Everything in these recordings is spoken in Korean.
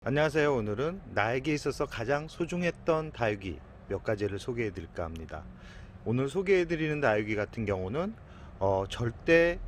안녕하세요. 오늘은 나에게 있어서 가장 소중했던 다육이 몇 가지를 소개해 드릴까 합니다. 오늘 소개해 드리는 다육이 같은 경우는 절대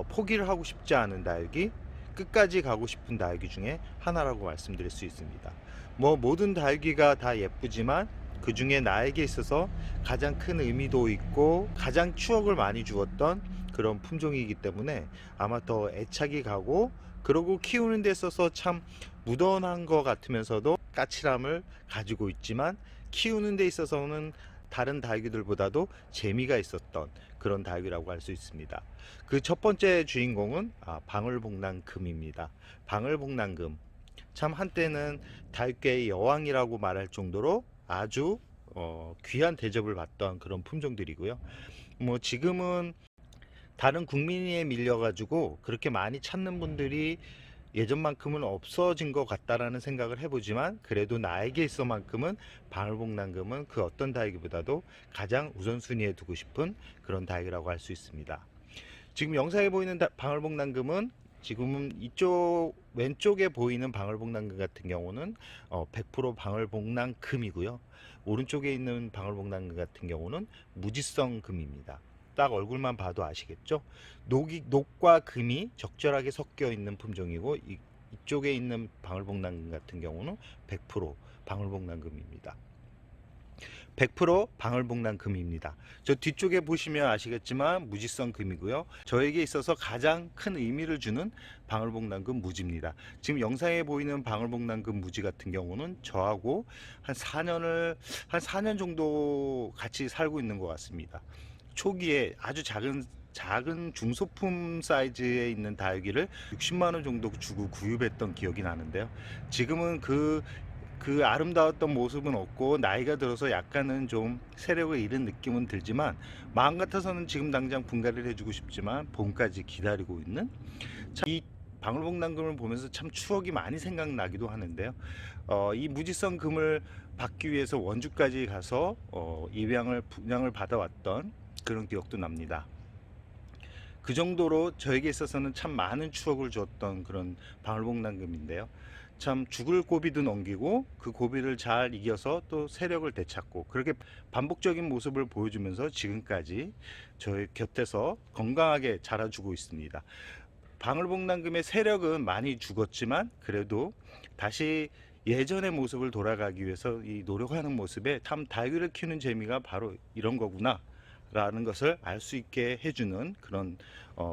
포기를 하고 싶지 않은 다육이, 끝까지 가고 싶은 다육이 중에 하나라고 말씀드릴 수 있습니다. 모든 다육이가 다 예쁘지만 그 중에 나에게 있어서 가장 큰 의미도 있고 가장 추억을 많이 주었던 그런 품종이기 때문에 아마 더 애착이 가고, 그러고 키우는 데 있어서 참 무던한 것 같으면서도 까칠함을 가지고 있지만 키우는 데 있어서는 다른 다육이들보다도 재미가 있었던 그런 다육이라고 할 수 있습니다. 그 첫 번째 주인공은 방울복랑금입니다. 방울복랑금, 참 한때는 다육계의 여왕이라고 말할 정도로 아주 귀한 대접을 받던 그런 품종들이고요. 지금은 다른 국민에 밀려가지고 그렇게 많이 찾는 분들이 예전만큼은 없어진 것 같다라는 생각을 해보지만, 그래도 나에게 있어만큼은 방울복랑금은 그 어떤 다육이보다도 가장 우선순위에 두고 싶은 그런 다육이라고 할 수 있습니다. 지금 영상에 보이는 방울복랑금은, 지금은 이쪽 왼쪽에 보이는 방울복랑금 같은 경우는 100% 방울복랑금이고요. 오른쪽에 있는 방울복랑금 같은 경우는 무지성 금입니다. 딱 얼굴만 봐도 아시겠죠? 녹과 금이 적절하게 섞여 있는 품종이고, 이쪽에 있는 방울복랑금 같은 경우는 100% 방울복랑금입니다. 100% 방울복랑금입니다. 저 뒤쪽에 보시면 아시겠지만 무지성 금이고요. 저에게 있어서 가장 큰 의미를 주는 방울복랑금 무지입니다. 지금 영상에 보이는 방울복랑금 무지 같은 경우는 저하고 한 4년 정도 같이 살고 있는 것 같습니다. 초기에 아주 작은 중소품 사이즈에 있는 다육이를 60만원 정도 주고 구입했던 기억이 나는데요. 지금은 그 아름다웠던 모습은 없고 나이가 들어서 약간은 좀 세력을 잃은 느낌은 들지만, 마음 같아서는 지금 당장 분갈이를 해주고 싶지만 봄까지 기다리고 있는, 이 방울복랑금을 보면서 참 추억이 많이 생각나기도 하는데요. 이 무지성 금을 받기 위해서 원주까지 가서 입양을 분양을 받아왔던 그런 기억도 납니다. 그 정도로 저에게 있어서는 참 많은 추억을 주었던 그런 방울복랑금인데요. 참 죽을 고비도 넘기고 그 고비를 잘 이겨서 또 세력을 되찾고, 그렇게 반복적인 모습을 보여주면서 지금까지 저의 곁에서 건강하게 자라주고 있습니다. 방울복랑금의 세력은 많이 죽었지만 그래도 다시 예전의 모습을 돌아가기 위해서 이 노력하는 모습에 참 다육이를 키우는 재미가 바로 이런 거구나 라는 것을 알 수 있게 해주는 그런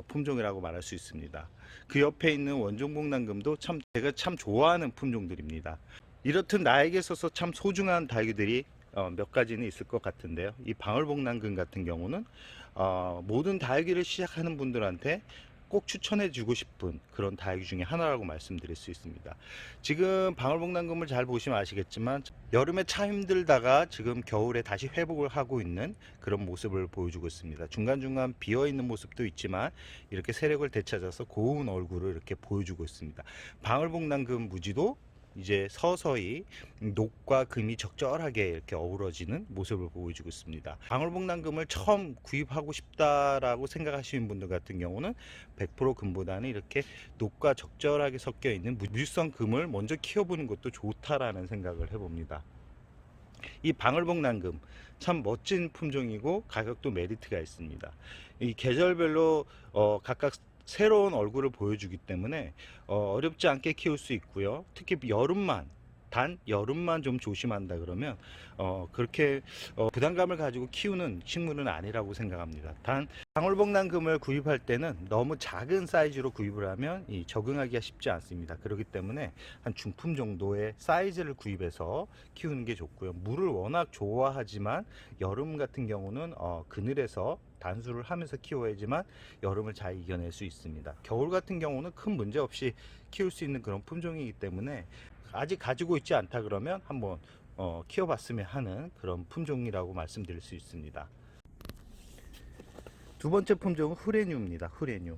품종이라고 말할 수 있습니다. 그 옆에 있는 원종복랑금도 제가 참 좋아하는 품종들입니다. 이렇듯 나에게 있어서 참 소중한 다육이들이 몇 가지는 있을 것 같은데요. 이 방울복랑금 같은 경우는 모든 다육이를 시작하는 분들한테 꼭 추천해 주고 싶은 그런 다육이 중에 하나라고 말씀드릴 수 있습니다. 지금 방울복랑금을 잘 보시면 아시겠지만 여름에 참 힘들다가 지금 겨울에 다시 회복을 하고 있는 그런 모습을 보여주고 있습니다. 중간중간 비어있는 모습도 있지만 이렇게 세력을 되찾아서 고운 얼굴을 이렇게 보여주고 있습니다. 방울복랑금 무지도 이제 서서히 녹과 금이 적절하게 이렇게 어우러지는 모습을 보여주고 있습니다. 방울복랑금을 처음 구입하고 싶다라고 생각하시는 분들 같은 경우는 100% 금보다는 이렇게 녹과 적절하게 섞여 있는 무지성 금을 먼저 키워보는 것도 좋다라는 생각을 해봅니다. 이 방울복랑금 참 멋진 품종이고 가격도 메리트가 있습니다. 이 계절별로 각각 새로운 얼굴을 보여주기 때문에 어렵지 않게 키울 수 있고요. 특히 단 여름만 좀 조심한다 그러면 그렇게 부담감을 가지고 키우는 식물은 아니라고 생각합니다. 단 방울복랑금을 구입할 때는 너무 작은 사이즈로 구입을 하면 적응하기가 쉽지 않습니다. 그렇기 때문에 한 중품 정도의 사이즈를 구입해서 키우는 게 좋고요. 물을 워낙 좋아하지만 여름 같은 경우는 그늘에서 단수를 하면서 키워야지만 여름을 잘 이겨낼 수 있습니다. 겨울 같은 경우는 큰 문제 없이 키울 수 있는 그런 품종이기 때문에 아직 가지고 있지 않다 그러면 한번 키워봤으면 하는 그런 품종이라고 말씀드릴 수 있습니다. 두 번째 품종은 후레뉴입니다. 후레뉴.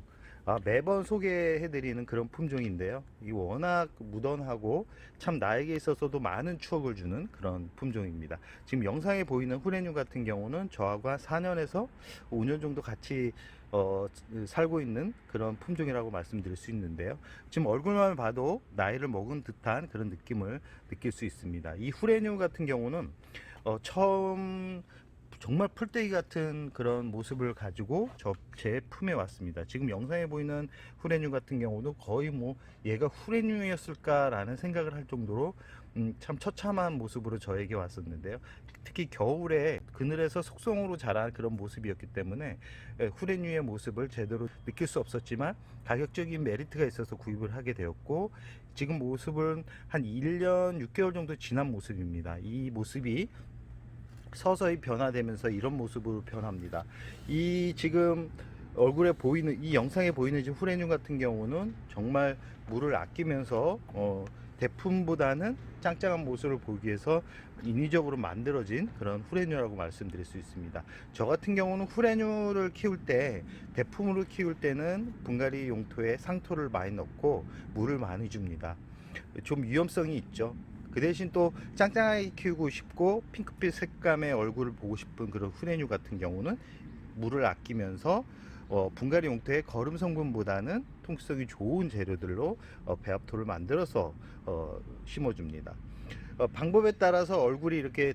매번 소개해드리는 그런 품종인데요. 이 워낙 무던하고 참 나에게 있어서도 많은 추억을 주는 그런 품종입니다. 지금 영상에 보이는 후레뉴 같은 경우는 저하고 한 4년에서 5년 정도 같이 살고 있는 그런 품종이라고 말씀드릴 수 있는데요. 지금 얼굴만 봐도 나이를 먹은 듯한 그런 느낌을 느낄 수 있습니다. 이 후레뉴 같은 경우는 처음 정말 풀떼기 같은 그런 모습을 가지고 제 품에 왔습니다. 지금 영상에 보이는 후레뉴 같은 경우도 거의 뭐 얘가 후레뉴였을까라는 생각을 할 정도로 참 처참한 모습으로 저에게 왔었는데요. 특히 겨울에 그늘에서 속성으로 자란 그런 모습이었기 때문에 후레뉴의 모습을 제대로 느낄 수 없었지만 가격적인 메리트가 있어서 구입을 하게 되었고, 지금 모습은 한 1년 6개월 정도 지난 모습입니다. 이 모습이 서서히 변화되면서 이런 모습으로 변합니다. 이 지금 얼굴에 보이는, 이 영상에 보이는 지금 후레뉴 같은 경우는 정말 물을 아끼면서 대품보다는 짱짱한 모습을 보기 위해서 인위적으로 만들어진 그런 후레뉴라고 말씀드릴 수 있습니다. 저 같은 경우는 후레뉴를 키울 때, 대품으로 키울 때는 분갈이 용토에 상토를 많이 넣고 물을 많이 줍니다. 좀 위험성이 있죠. 그 대신 또 짱짱하게 키우고 싶고 핑크빛 색감의 얼굴을 보고 싶은 그런 후레뉴 같은 경우는 물을 아끼면서 분갈이 용토에 거름 성분보다는 통기성이 좋은 재료들로 배합토를 만들어서 심어줍니다. 방법에 따라서 얼굴이 이렇게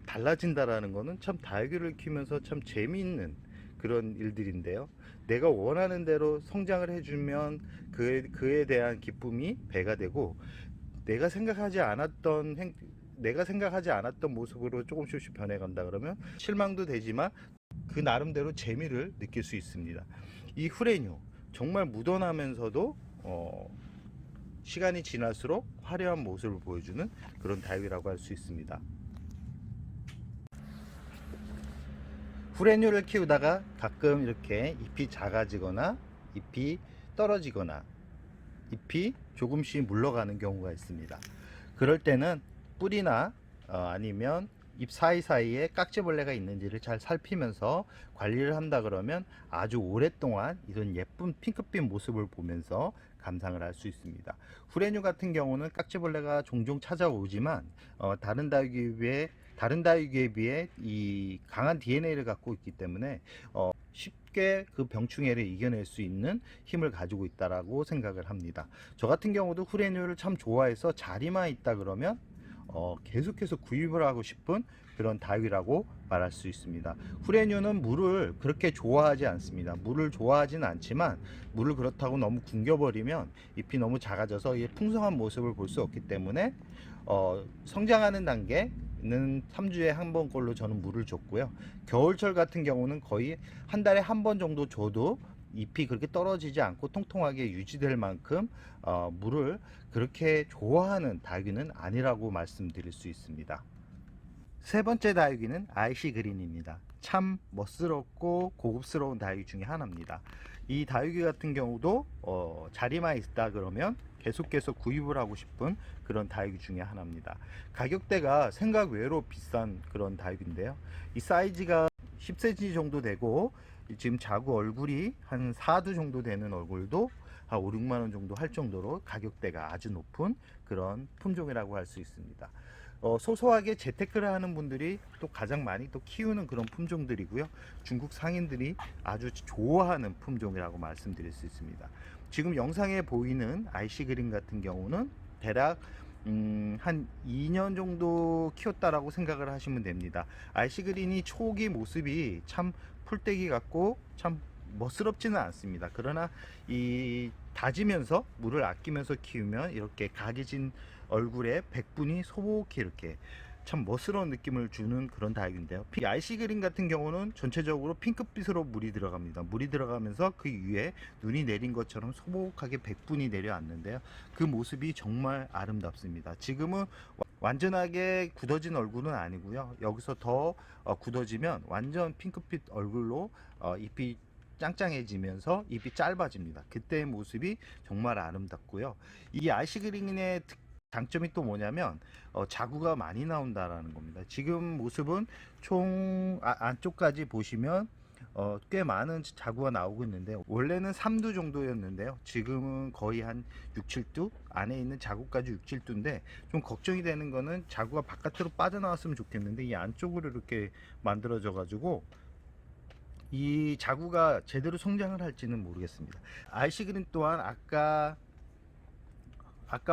달라진다라는 것은 참 다육이를 키우면서 참 재미있는 그런 일들인데요. 내가 원하는 대로 성장을 해주면 그에 대한 기쁨이 배가 되고, 내가 생각하지 않았던 모습으로 조금씩 변해간다 그러면 실망도 되지만 그 나름대로 재미를 느낄 수 있습니다. 이 후레뉴 정말 무던하면서도 시간이 지날수록 화려한 모습을 보여주는 그런 다육이라고 할 수 있습니다. 후레뉴를 키우다가 가끔 이렇게 잎이 작아지거나 잎이 떨어지거나 잎이 조금씩 물러가는 경우가 있습니다. 그럴 때는 뿌리나 아니면 잎 사이사이에 깍지벌레가 있는지를 잘 살피면서 관리를 한다 그러면 아주 오랫동안 이런 예쁜 핑크빛 모습을 보면서 감상을 할 수 있습니다. 후레뉴 같은 경우는 깍지벌레가 종종 찾아오지만 다른 다육이에 비해 이 강한 DNA를 갖고 있기 때문에 쉽게 그 병충해를 이겨낼 수 있는 힘을 가지고 있다라고 생각을 합니다. 저 같은 경우도 후레뉴를 참 좋아해서 자리만 있다 그러면 계속해서 구입을 하고 싶은 그런 다육이라고 말할 수 있습니다. 후레뉴는 물을 그렇게 좋아하지 않습니다. 물을 좋아하진 않지만 물을 그렇다고 너무 굶겨버리면 잎이 너무 작아져서 이 풍성한 모습을 볼 수 없기 때문에 성장하는 단계는 3주에 한 번꼴로 저는 물을 줬고요. 겨울철 같은 경우는 거의 한 달에 한 번 정도 줘도 잎이 그렇게 떨어지지 않고 통통하게 유지될 만큼 물을 그렇게 좋아하는 다육이는 아니라고 말씀드릴 수 있습니다. 세 번째 다육이는 아이시 그린입니다. 참 멋스럽고 고급스러운 다육이 중에 하나입니다. 이 다육이 같은 경우도 자리만 있다 그러면 계속해서 구입을 하고 싶은 그런 다육이 중에 하나입니다. 가격대가 생각 외로 비싼 그런 다육인데요. 이 사이즈가 10cm 정도 되고 지금 자구 얼굴이 한 4두 정도 되는 얼굴도 한 5, 6만원 정도 할 정도로 가격대가 아주 높은 그런 품종이라고 할 수 있습니다. 소소하게 재테크를 하는 분들이 또 가장 많이 또 키우는 그런 품종들이고요. 중국 상인들이 아주 좋아하는 품종이라고 말씀드릴 수 있습니다. 지금 영상에 보이는 아이시 그린 같은 경우는 대략 한 2년 정도 키웠다라고 생각을 하시면 됩니다. 아이시 그린이 초기 모습이 참 풀떼기 같고 참 멋스럽지는 않습니다. 그러나 이 다지면서 물을 아끼면서 키우면 이렇게 각이 진 얼굴에 백분이 소복히 이렇게 참 멋스러운 느낌을 주는 그런 다육인데요. 아이시 그린 같은 경우는 전체적으로 핑크빛으로 물이 들어갑니다. 물이 들어가면서 그 위에 눈이 내린 것처럼 소복하게 백분이 내려앉는데요. 그 모습이 정말 아름답습니다. 지금은 완전하게 굳어진 얼굴은 아니고요. 여기서 더 굳어지면 완전 핑크빛 얼굴로 잎이 짱짱해지면서 잎이 짧아집니다. 그때의 모습이 정말 아름답고요. 이 아이시 그린의 장점이 또 뭐냐면 자구가 많이 나온다라는 겁니다. 지금 모습은 총 안쪽까지 보시면 꽤 많은 자구가 나오고 있는데, 원래는 3두 정도였는데요. 지금은 거의 한 6, 7두, 안에 있는 자구까지 6, 7두인데 좀 걱정이 되는 거는 자구가 바깥으로 빠져나왔으면 좋겠는데 이 안쪽으로 이렇게 만들어져 가지고 이 자구가 제대로 성장을 할지는 모르겠습니다. 아이시그린 또한 아까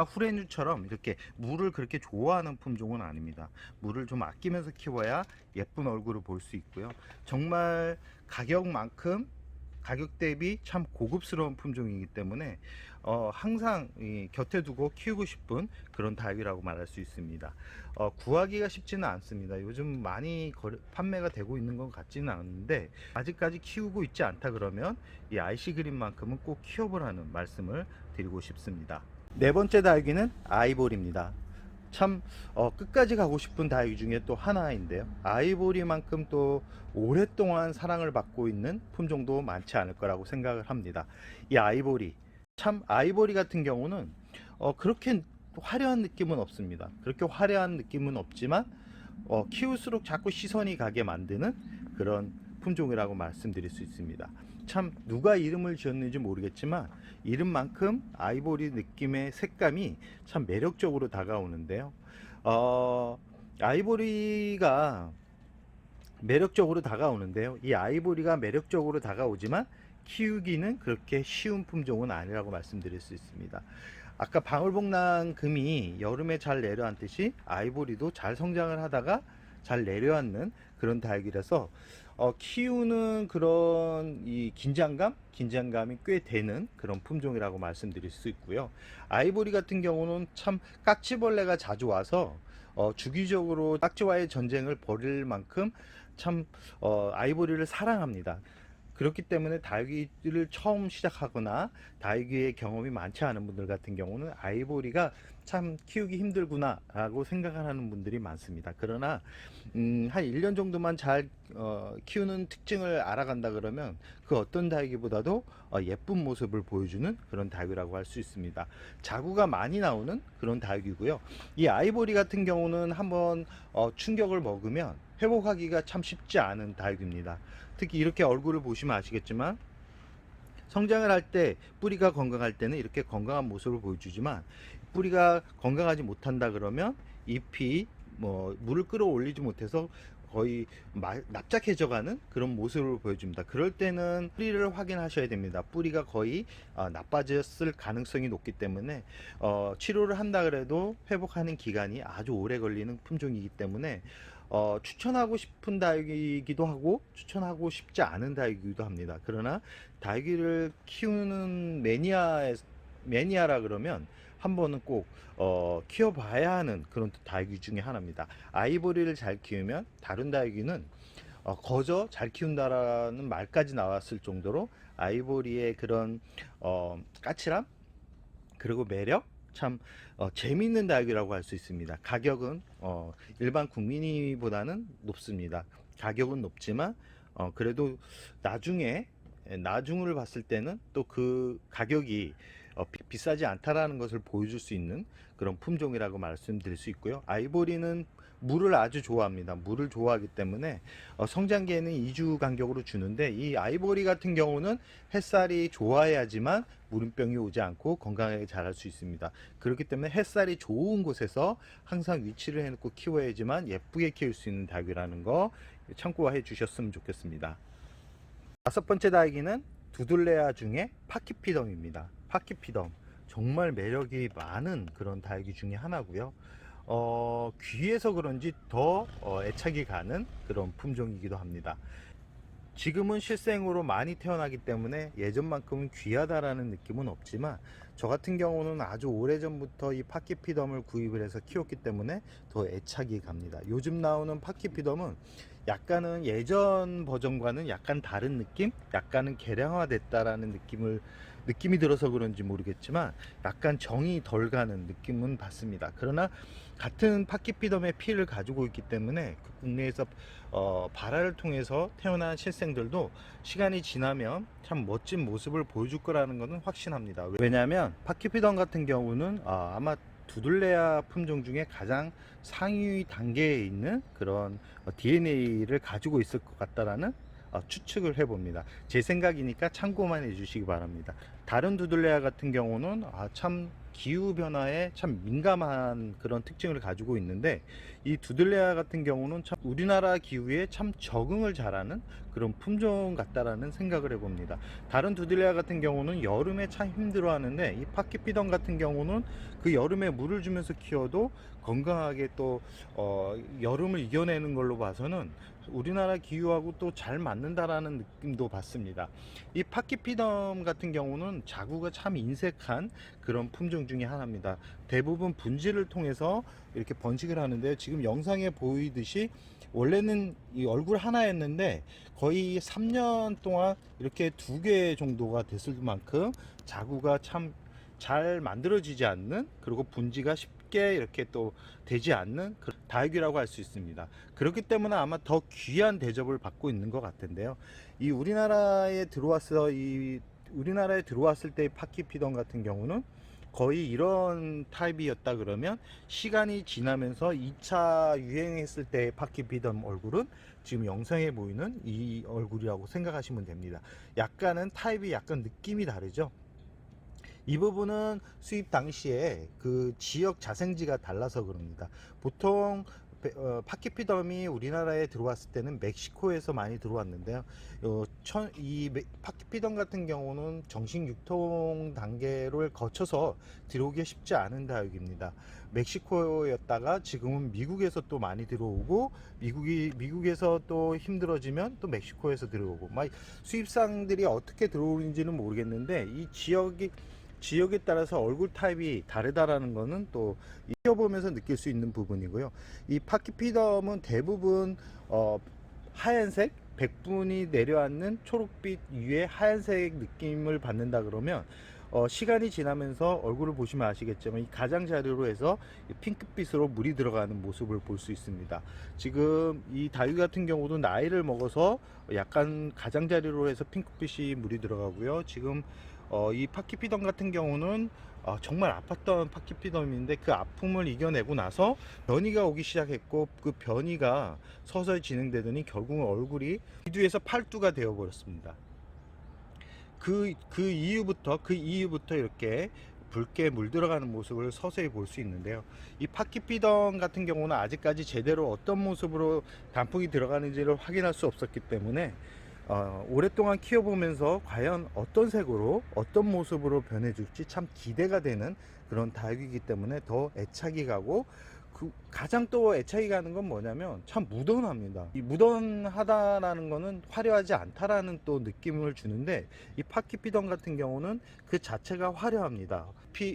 후레뉴처럼 이렇게 물을 그렇게 좋아하는 품종은 아닙니다. 물을 좀 아끼면서 키워야 예쁜 얼굴을 볼 수 있고요. 정말 가격 대비 참 고급스러운 품종이기 때문에 항상 곁에 두고 키우고 싶은 그런 닭이라고 말할 수 있습니다. 구하기가 쉽지는 않습니다. 요즘 많이 판매가 되고 있는 것 같지는 않은데 아직까지 키우고 있지 않다 그러면 이 아이시그린만큼은 꼭 키워보라는 말씀을 드리고 싶습니다. 네 번째 다육이는 아이보리입니다. 참 끝까지 가고 싶은 다육이 중에 또 하나인데요. 아이보리만큼 또 오랫동안 사랑을 받고 있는 품종도 많지 않을 거라고 생각을 합니다. 이 아이보리, 참 아이보리 같은 경우는 그렇게 화려한 느낌은 없습니다. 그렇게 화려한 느낌은 없지만 키울수록 자꾸 시선이 가게 만드는 그런 품종이라고 말씀드릴 수 있습니다. 참 누가 이름을 지었는지 모르겠지만 이름만큼 아이보리 느낌의 색감이 참 매력적으로 다가오는데요. 아이보리가 매력적으로 다가오는데요. 이 아이보리가 매력적으로 다가오지만 키우기는 그렇게 쉬운 품종은 아니라고 말씀드릴 수 있습니다. 아까 방울복랑금이 여름에 잘 내려앉듯이 아이보리도 잘 성장을 하다가 잘 내려앉는 그런 다육이라서 키우는 그런 이 긴장감이 꽤 되는 그런 품종이라고 말씀드릴 수 있고요. 아이보리 같은 경우는 참 깍지벌레가 자주 와서 주기적으로 깍지와의 전쟁을 벌일 만큼 참 아이보리를 사랑합니다. 그렇기 때문에 다육이를 처음 시작하거나 다육이의 경험이 많지 않은 분들 같은 경우는 아이보리가 참 키우기 힘들구나 라고 생각을 하는 분들이 많습니다. 그러나 한 1년 정도만 잘 키우는 특징을 알아간다 그러면 그 어떤 다육이보다도 예쁜 모습을 보여주는 그런 다육이라고 할 수 있습니다. 자구가 많이 나오는 그런 다육이고요. 이 아이보리 같은 경우는 한번 충격을 먹으면 회복하기가 참 쉽지 않은 다육입니다. 특히 이렇게 얼굴을 보시면 아시겠지만 성장을 할 때 뿌리가 건강할 때는 이렇게 건강한 모습을 보여주지만 뿌리가 건강하지 못한다 그러면 잎이 물을 끌어올리지 못해서 거의 납작해져 가는 그런 모습을 보여줍니다. 그럴 때는 뿌리를 확인하셔야 됩니다. 뿌리가 거의 나빠졌을 가능성이 높기 때문에 치료를 한다 그래도 회복하는 기간이 아주 오래 걸리는 품종이기 때문에 추천하고 싶은 다육이기도 하고 추천하고 싶지 않은 다육이기도 합니다. 그러나 다육이를 키우는 매니아라 그러면 한 번은 꼭 키워봐야 하는 그런 다육이 중에 하나입니다. 아이보리를 잘 키우면 다른 다육이는 거저 잘 키운다라는 말까지 나왔을 정도로 아이보리의 그런 까칠함 그리고 매력 참 재미있는 다육이라고 할 수 있습니다. 가격은 일반 국민이보다는 높습니다. 가격은 높지만 그래도 나중을 봤을 때는 또 그 가격이 비싸지 않다라는 것을 보여줄 수 있는 그런 품종이라고 말씀드릴 수 있고요. 아이보리는 물을 아주 좋아합니다. 물을 좋아하기 때문에 성장기에는 2주 간격으로 주는데 이 아이보리 같은 경우는 햇살이 좋아야지만 무름병이 오지 않고 건강하게 자랄 수 있습니다. 그렇기 때문에 햇살이 좋은 곳에서 항상 위치를 해놓고 키워야지만 예쁘게 키울 수 있는 닭이라는 거 참고해 주셨으면 좋겠습니다. 다섯 번째 다육이는 두들레아 중에 파키피덤입니다. 파키피덤 정말 매력이 많은 그런 다육이 중에 하나고요. 귀해서 그런지 더 애착이 가는 그런 품종이기도 합니다. 지금은 실생으로 많이 태어나기 때문에 예전만큼은 귀하다라는 느낌은 없지만 저 같은 경우는 아주 오래전부터 이 파키피덤을 구입을 해서 키웠기 때문에 더 애착이 갑니다. 요즘 나오는 파키피덤은 약간은 예전 버전과는 약간 다른 느낌? 약간은 개량화됐다라는 느낌이 들어서 그런지 모르겠지만 약간 정이 덜 가는 느낌은 받습니다. 그러나 같은 파키피덤의 피를 가지고 있기 때문에 국내에서 발화를 통해서 태어난 실생들도 시간이 지나면 참 멋진 모습을 보여줄 거라는 것은 확신합니다. 왜냐하면 파키피덤 같은 경우는 아마 두들레아 품종 중에 가장 상위 단계에 있는 그런 DNA를 가지고 있을 것 같다라는 추측을 해봅니다. 제 생각이니까 참고만 해주시기 바랍니다. 다른 두들레아 같은 경우는 참 기후 변화에 참 민감한 그런 특징을 가지고 있는데, 이 두들레아 같은 경우는 참 우리나라 기후에 참 적응을 잘하는 그런 품종 같다라는 생각을 해봅니다. 다른 두들레아 같은 경우는 여름에 참 힘들어하는데, 이 파키피덤 같은 경우는 그 여름에 물을 주면서 키워도 건강하게 또 여름을 이겨내는 걸로 봐서는 우리나라 기후하고 또 잘 맞는다라는 느낌도 받습니다. 이 파키피덤 같은 경우는 자구가 참 인색한 그런 품종 중에 하나입니다. 대부분 분지를 통해서 이렇게 번식을 하는데, 지금 영상에 보이듯이 원래는 이 얼굴 하나였는데 거의 3년 동안 이렇게 2개 정도가 됐을 만큼 자구가 참 잘 만들어지지 않는, 그리고 분지가 쉽게 이렇게 또 되지 않는 다육이라고 할 수 있습니다. 그렇기 때문에 아마 더 귀한 대접을 받고 있는 것 같은데요. 이 우리나라에 들어왔을 때의 파키피덤 같은 경우는 거의 이런 타입이었다 그러면, 시간이 지나면서 2차 유행했을 때의 파키피덤 얼굴은 지금 영상에 보이는 이 얼굴이라고 생각하시면 됩니다. 약간은 타입이 약간 느낌이 다르죠. 이 부분은 수입 당시에 그 지역 자생지가 달라서 그럽니다. 보통 파키피덤이 우리나라에 들어왔을 때는 멕시코에서 많이 들어왔는데요. 이 파키피덤 같은 경우는 정식 유통 단계를 거쳐서 들어오기 쉽지 않은 다육입니다. 멕시코였다가 지금은 미국에서 또 많이 들어오고, 미국에서 또 힘들어지면 또 멕시코에서 들어오고, 막 수입상들이 어떻게 들어오는지는 모르겠는데, 이 지역에 따라서 얼굴 타입이 다르다라는 거는 또 익혀보면서 느낄 수 있는 부분이고요. 이 파키피덤은 대부분 하얀색, 백분이 내려앉는 초록빛 위에 하얀색 느낌을 받는다 그러면, 시간이 지나면서 얼굴을 보시면 아시겠지만 이 가장자리로 해서 핑크빛으로 물이 들어가는 모습을 볼 수 있습니다. 지금 이 다육 같은 경우도 나이를 먹어서 약간 가장자리로 해서 핑크빛이 물이 들어가고요. 지금 이 파키피덤 같은 경우는 정말 아팠던 파키피덤인데, 그 아픔을 이겨내고 나서 변이가 오기 시작했고, 그 변이가 서서히 진행되더니 결국은 얼굴이 이두에서 팔두가 되어 버렸습니다. 그 이후부터 이렇게 붉게 물들어가는 모습을 서서히 볼 수 있는데요. 이 파키피덤 같은 경우는 아직까지 제대로 어떤 모습으로 단풍이 들어가는지를 확인할 수 없었기 때문에, 오랫동안 키워보면서 과연 어떤 색으로 어떤 모습으로 변해줄지 참 기대가 되는 그런 다육이기 때문에 더 애착이 가고, 가장 또 애착이 가는 건 뭐냐면 참 무던합니다. 이 무던하다라는 거는 화려하지 않다라는 또 느낌을 주는데, 이 파키피덤 같은 경우는 그 자체가 화려합니다.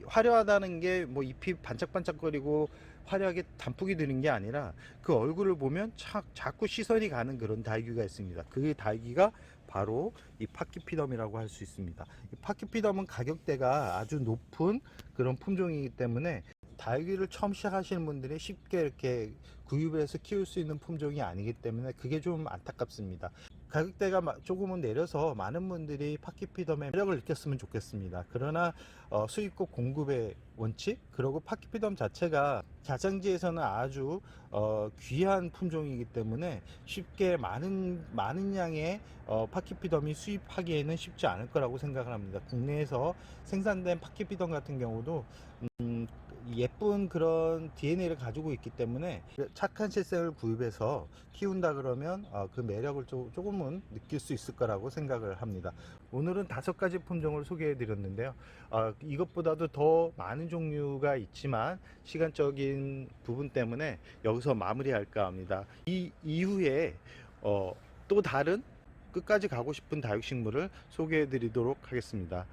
화려하다는 게 뭐 잎이 반짝반짝거리고 화려하게 단풍이 드는 게 아니라, 그 얼굴을 보면 자꾸 시선이 가는 그런 다육이가 있습니다. 그 다육이가 바로 이 파키피덤이라고 할 수 있습니다. 이 파키피덤은 가격대가 아주 높은 그런 품종이기 때문에 다육이를 처음 시작하시는 분들이 쉽게 이렇게 구입해서 키울 수 있는 품종이 아니기 때문에 그게 좀 안타깝습니다. 가격대가 조금은 내려서 많은 분들이 파키피덤의 매력을 느꼈으면 좋겠습니다. 그러나 수입국 공급의 원칙, 그리고 파키피덤 자체가 자장지에서는 아주 귀한 품종이기 때문에 쉽게 많은 양의 파키피덤이 수입하기에는 쉽지 않을 거라고 생각을 합니다. 국내에서 생산된 파키피덤 같은 경우도 예쁜 그런 DNA를 가지고 있기 때문에 착한 실생을 구입해서 키운다 그러면 그 매력을 조금은 느낄 수 있을 거라고 생각을 합니다. 오늘은 5가지 품종을 소개해 드렸는데요. 이것보다도 더 많은 종류가 있지만 시간적인 부분 때문에 여기서 마무리할까 합니다. 이 이후에 또 다른 끝까지 가고 싶은 다육식물을 소개해 드리도록 하겠습니다.